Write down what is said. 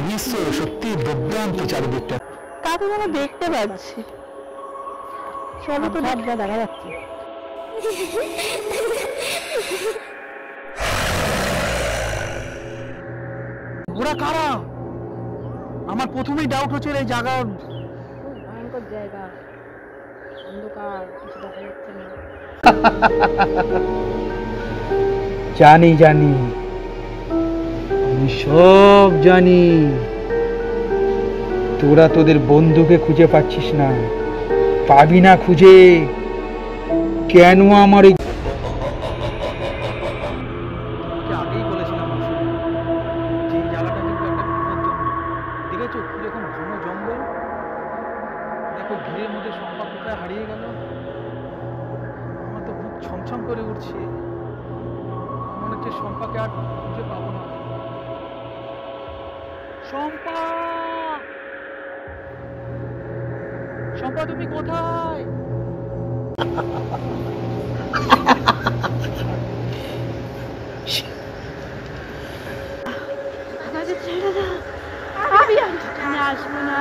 দৃশ্য সত্যি দুর্দান্ত চারিদিকটা। কাকে যেন দেখতে পাচ্ছি, সবই তো যা দেখা যাচ্ছে। ওরা কারা? আমার প্রথমেই ডাউট হচ্ছে এই জায়গা ভয়ঙ্কর জায়গা, অন্ধকার, কিছু দেখা যাচ্ছে না। জানি জানি, আমি সব জানি। তোরা তোদের বন্ধুকে খুঁজে পাচ্ছিস না, পাবি না খুঁজে। কেন আমার এই আগেই বলেছিলাম যে জায়গাটা কিন্তু একটা বিপজ্জনক। দেখেছো কিরকম ঘন জঙ্গল, দেখো ভিড়ের মধ্যে সম্পা কোথায় হারিয়ে গেল। আমার তো বুক ছমছম করে উঠছে, মনে হচ্ছে সম্পাকে আর খুঁজে পাবো না। শম্পা, শম্পা তুমি কোথায়? ছেড়ে দাও, আমি আসবো না।